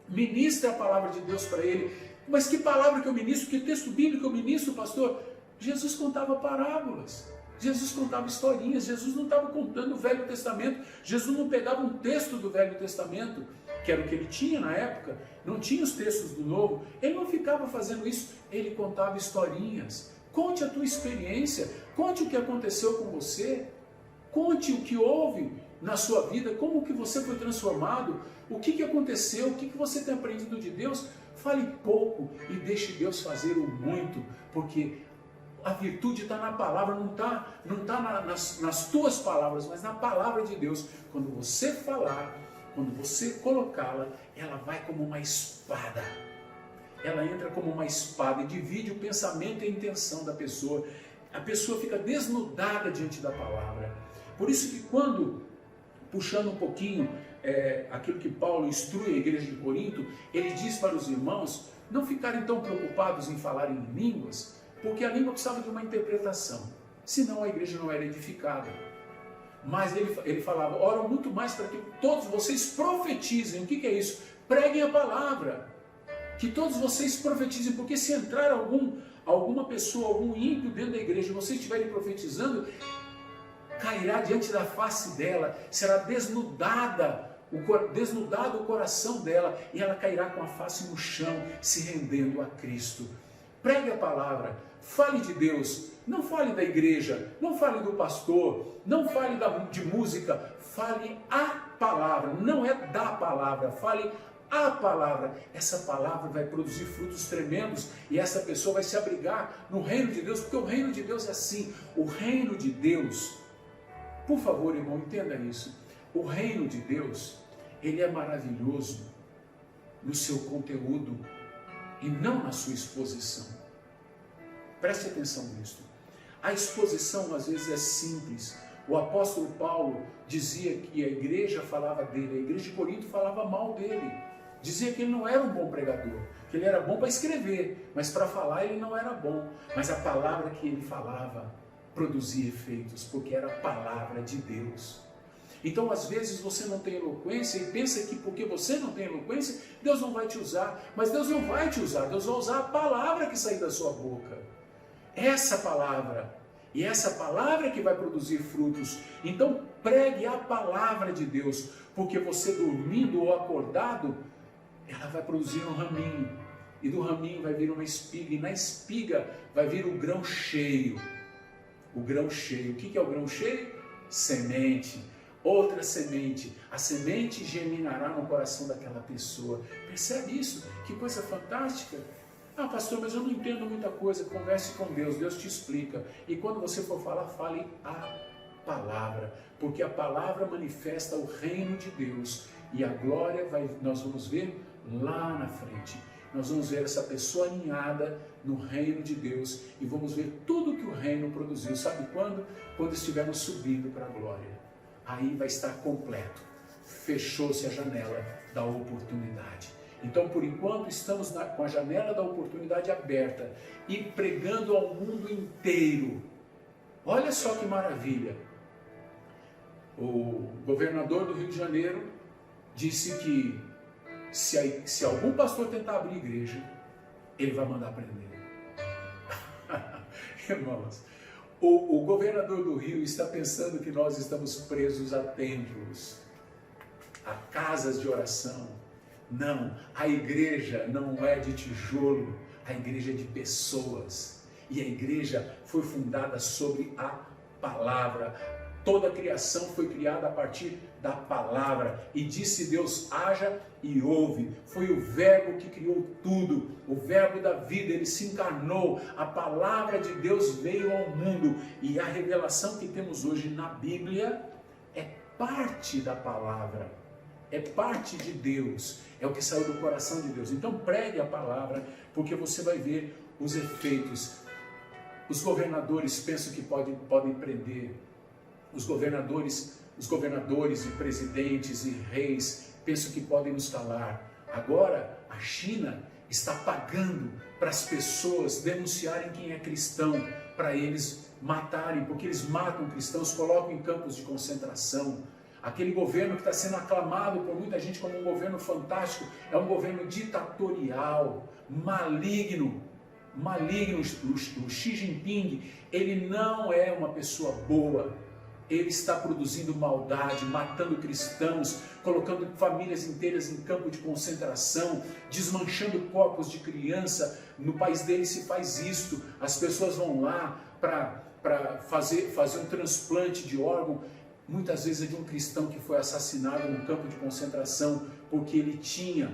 ministra a palavra de Deus para ele. Mas que palavra que eu ministro, que texto bíblico eu ministro, pastor? Jesus contava parábolas, Jesus contava historinhas, Jesus não estava contando o Velho Testamento, Jesus não pegava um texto do Velho Testamento, que era o que ele tinha na época, não tinha os textos do Novo, ele não ficava fazendo isso, ele contava historinhas. Conte a tua experiência, conte o que aconteceu com você, conte o que houve na sua vida, como que você foi transformado, o que aconteceu, o que você tem aprendido de Deus. Fale pouco e deixe Deus fazer o muito, porque a virtude está na palavra, não está nas tuas palavras, mas na palavra de Deus. Quando você falar, quando você colocá-la, ela vai como uma espada. Ela entra como uma espada e divide o pensamento e a intenção da pessoa. A pessoa fica desnudada diante da palavra. Por isso que quando, puxando um pouquinho aquilo que Paulo instrui a igreja de Corinto, ele diz para os irmãos não ficarem tão preocupados em falar em línguas, porque a língua precisava de uma interpretação, senão a igreja não era edificada. Mas ele falava, oram muito mais para que todos vocês profetizem. O que é isso? Preguem a palavra, que todos vocês profetizem, porque se entrar alguma pessoa, algum ímpio dentro da igreja, e vocês estiverem profetizando, cairá diante da face dela, será desnudado o coração dela, e ela cairá com a face no chão, se rendendo a Cristo. Pregue a palavra, fale de Deus, não fale da igreja, não fale do pastor, não fale de música, fale a palavra, não é da palavra, fale a palavra. Essa palavra vai produzir frutos tremendos e essa pessoa vai se abrigar no reino de Deus, porque o reino de Deus é assim. O reino de Deus Por favor, irmão, entenda isso. O reino de Deus, ele é maravilhoso no seu conteúdo e não na sua exposição. Preste atenção nisso. A exposição às vezes é simples. O apóstolo Paulo dizia que a igreja falava dele, a igreja de Corinto falava mal dele. Dizia que ele não era um bom pregador, que ele era bom para escrever, mas para falar ele não era bom. Mas a palavra que ele falava produzia efeitos, porque era a palavra de Deus. Então, às vezes, você não tem eloquência e pensa que porque você não tem eloquência, Deus não vai te usar. Mas Deus não vai te usar, Deus vai usar a palavra que sair da sua boca. Essa palavra, e essa palavra que vai produzir frutos. Então, pregue a palavra de Deus, porque você dormindo ou acordado, ela vai produzir um raminho. E do raminho vai vir uma espiga, e na espiga vai vir o grão cheio. O grão cheio. O que é o grão cheio? Semente. Outra semente. A semente germinará no coração daquela pessoa. Percebe isso? Que coisa fantástica. Ah, pastor, mas eu não entendo muita coisa. Converse com Deus, Deus te explica. E quando você for falar, fale a palavra. Porque a palavra manifesta o reino de Deus. E a glória nós vamos ver lá na frente. Nós vamos ver essa pessoa aninhada no reino de Deus e vamos ver tudo que o reino produziu. Sabe quando? Quando estivermos subindo para a glória. Aí vai estar completo. Fechou-se a janela da oportunidade. Então, por enquanto, estamos com a janela da oportunidade aberta e pregando ao mundo inteiro. Olha só que maravilha. O governador do Rio de Janeiro disse que se algum pastor tentar abrir igreja, ele vai mandar prender. Irmãos, o governador do Rio está pensando que nós estamos presos a templos, a casas de oração. Não, a igreja não é de tijolo, a igreja é de pessoas. E a igreja foi fundada sobre a palavra. Toda a criação foi criada a partir da palavra. E disse Deus, haja e houve. Foi o verbo que criou tudo. O verbo da vida, ele se encarnou. A palavra de Deus veio ao mundo. E a revelação que temos hoje na Bíblia é parte da palavra. É parte de Deus. É o que saiu do coração de Deus. Então pregue a palavra, porque você vai ver os efeitos. Os governadores pensam que podem prender. Os governadores e presidentes e reis pensam que podem nos calar. Agora, a China está pagando para as pessoas denunciarem quem é cristão, para eles matarem, porque eles matam cristãos, colocam em campos de concentração. Aquele governo que está sendo aclamado por muita gente como um governo fantástico, é um governo ditatorial, maligno. O Xi Jinping, ele não é uma pessoa boa. Ele está produzindo maldade, matando cristãos, colocando famílias inteiras em campo de concentração, desmanchando corpos de criança. No país dele se faz isto. As pessoas vão lá para fazer um transplante de órgão. Muitas vezes é de um cristão que foi assassinado num campo de concentração porque ele tinha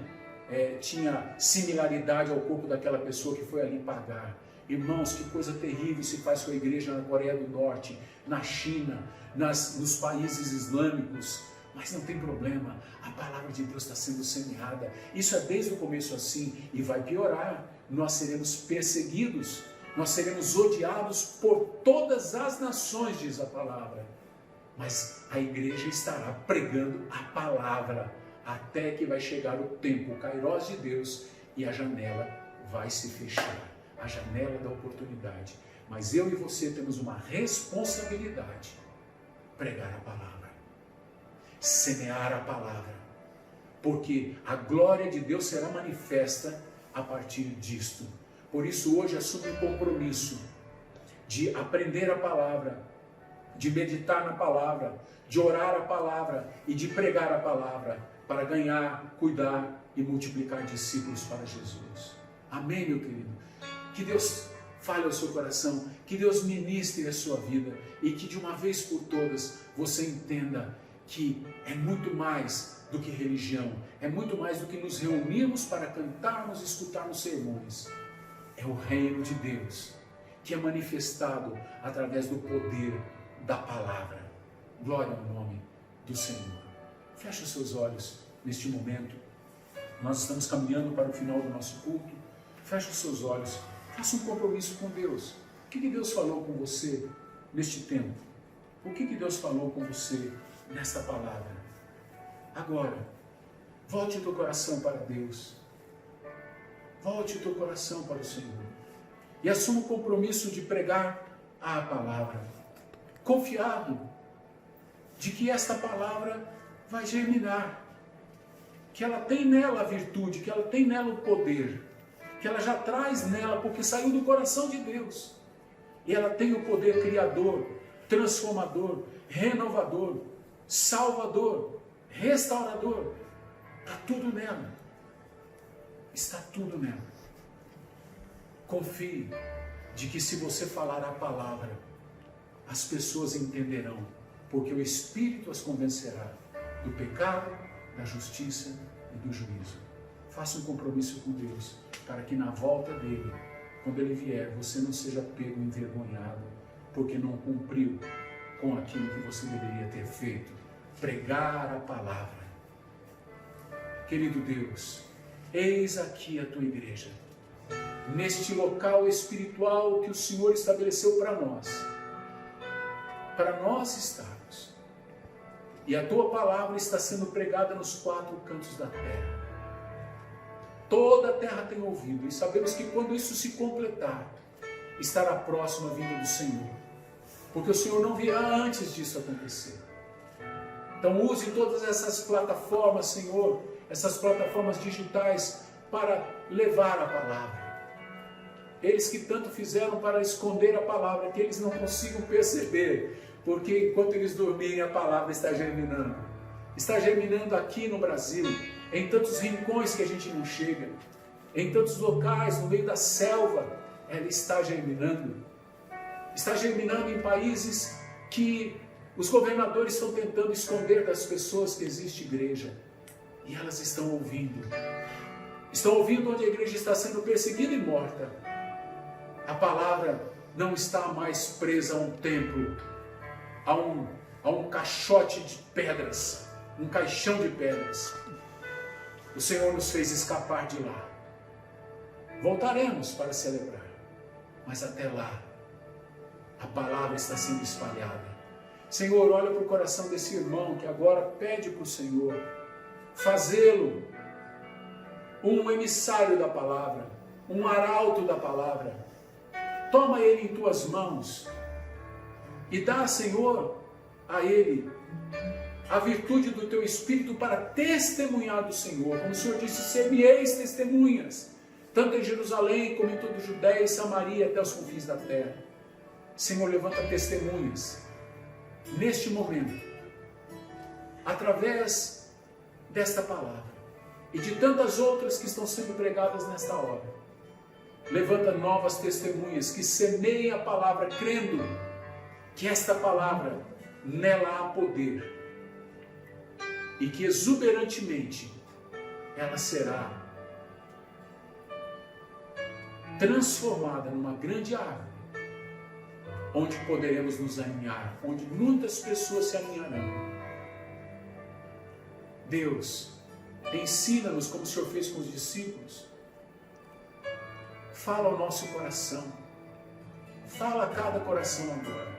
similaridade ao corpo daquela pessoa que foi ali pagar. Irmãos, que coisa terrível se faz com a igreja na Coreia do Norte, na China, nos países islâmicos. Mas não tem problema, a palavra de Deus está sendo semeada. Isso é desde o começo assim e vai piorar. Nós seremos perseguidos, nós seremos odiados por todas as nações, diz a palavra. Mas a igreja estará pregando a palavra até que vai chegar o tempo, o kairós de Deus, e a janela vai se fechar. A janela da oportunidade. Mas eu e você temos uma responsabilidade: pregar a palavra, semear a palavra, porque a glória de Deus será manifesta a partir disto. Por isso hoje assume um compromisso de aprender a palavra, de meditar na palavra, de orar a palavra e de pregar a palavra, para ganhar, cuidar e multiplicar discípulos para Jesus. Amém, meu querido? Que Deus fale ao seu coração, que Deus ministre a sua vida e que de uma vez por todas você entenda que é muito mais do que religião, é muito mais do que nos reunirmos para cantarmos e escutarmos sermões. É o reino de Deus que é manifestado através do poder da palavra. Glória ao nome do Senhor. Feche os seus olhos neste momento. Nós estamos caminhando para o final do nosso culto. Feche os seus olhos. Faça um compromisso com Deus. O que Deus falou com você neste tempo? O que Deus falou com você nesta palavra? Agora, volte o teu coração para Deus. Volte o teu coração para o Senhor. E assuma o compromisso de pregar a palavra. Confiado de que esta palavra vai germinar. Que ela tem nela a virtude, que ela tem nela o poder. Que ela já traz nela, porque saiu do coração de Deus. E ela tem o poder criador, transformador, renovador, salvador, restaurador. Está tudo nela. Está tudo nela. Confie de que se você falar a palavra, as pessoas entenderão, porque o Espírito as convencerá do pecado, da justiça e do juízo. Faça um compromisso com Deus, para que na volta dele, quando ele vier, você não seja pego envergonhado, porque não cumpriu com aquilo que você deveria ter feito, pregar a palavra. Querido Deus, eis aqui a tua igreja, neste local espiritual que o Senhor estabeleceu para nós estarmos. E a tua palavra está sendo pregada nos 4 cantos da terra. Toda a terra tem ouvido, e sabemos que quando isso se completar, estará próxima a vinda do Senhor, porque o Senhor não virá antes disso acontecer. Então use todas essas plataformas, Senhor, essas plataformas digitais, para levar a palavra. Eles que tanto fizeram para esconder a palavra, que eles não consigam perceber, porque enquanto eles dormirem, a palavra está germinando. Está germinando aqui no Brasil, em tantos rincões que a gente não chega, em tantos locais, no meio da selva, ela está germinando. Está germinando em países que os governadores estão tentando esconder das pessoas que existe igreja. E elas estão ouvindo. Estão ouvindo onde a igreja está sendo perseguida e morta. A palavra não está mais presa a um templo, a um caixote de pedras, um caixão de pedras. O Senhor nos fez escapar de lá. Voltaremos para celebrar, mas até lá, a palavra está sendo espalhada. Senhor, olha para o coração desse irmão que agora pede para o Senhor fazê-lo um emissário da palavra, um arauto da palavra. Toma ele em tuas mãos e dá, Senhor, a ele a virtude do teu Espírito para testemunhar do Senhor. Como o Senhor disse, ser-me-eis testemunhas, tanto em Jerusalém como em toda a Judéia e Samaria até os confins da terra. Senhor, levanta testemunhas neste momento, através desta palavra e de tantas outras que estão sendo pregadas nesta hora. Levanta novas testemunhas que semeiem a palavra, crendo que esta palavra, nela há poder, e que exuberantemente ela será transformada numa grande árvore, onde poderemos nos alinhar, onde muitas pessoas se alinharão. Deus, ensina-nos como o Senhor fez com os discípulos. Fala ao nosso coração. Fala a cada coração agora.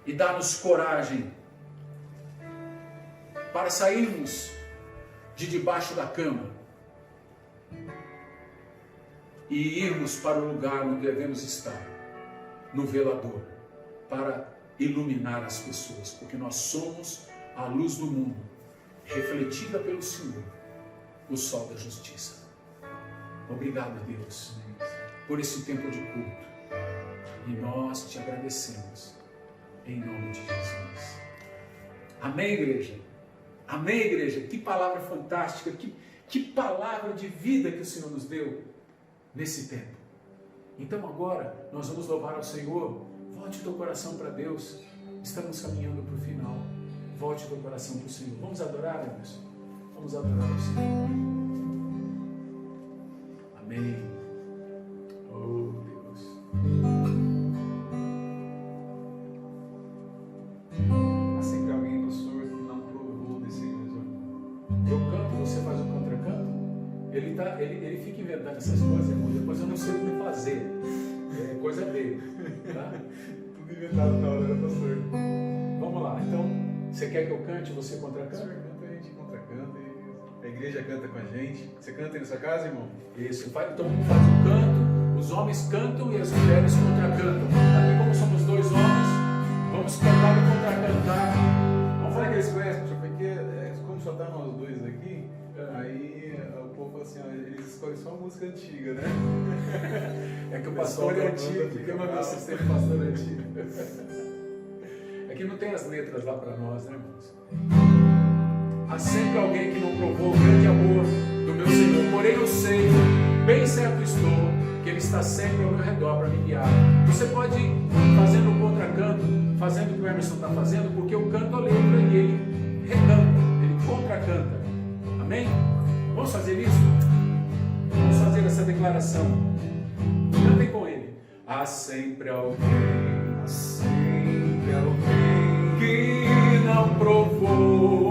E dá-nos coragem para sairmos de debaixo da cama e irmos para o lugar onde devemos estar, no velador, para iluminar as pessoas, porque nós somos a luz do mundo, refletida pelo Senhor, o sol da justiça. Obrigado, Deus, por esse tempo de culto, e nós te agradecemos, em nome de Jesus. Amém, igreja? Amém, igreja? Que palavra fantástica, que palavra de vida que o Senhor nos deu nesse tempo. Então agora nós vamos louvar ao Senhor. Volte o teu coração para Deus. Estamos caminhando para o final. Volte o teu coração para o Senhor. Vamos adorar, irmãos? Vamos adorar o Senhor. Amém. Oh, Deus. inventando essas coisas, irmão, depois eu não sei como fazer. É coisa dele. Tá? Tudo inventado na hora, pastor. Vamos lá, então, você quer que eu cante, você Pastor, contracanta? canta, a gente contracanta e a igreja canta com a gente. Você canta aí na sua casa, irmão? Isso, todo mundo faz o canto, os homens cantam e as mulheres contracantam. Aqui, como somos dois homens, vamos cantar e contracantar. Vamos Será falar que eles isso. conhecem, pastor? Porque como só tá nós dois aqui, aí o povo fala assim, ó, eles escolhem só música antiga, né? É que o pastor é antigo, porque uma vez vocês têm pastor antigo. Aqui não tem as letras lá para nós, né, irmãos? Há sempre alguém que não provou o grande amor do meu Senhor, porém eu sei, bem certo estou, que Ele está sempre ao meu redor para me guiar. Você pode ir fazendo o contracanto, fazendo o que o Emerson está fazendo, porque eu canto a letra e ele recanta, ele contracanta. Amém? Vamos fazer isso? Vamos fazer essa declaração. Cantem com ele. Há sempre alguém que não provou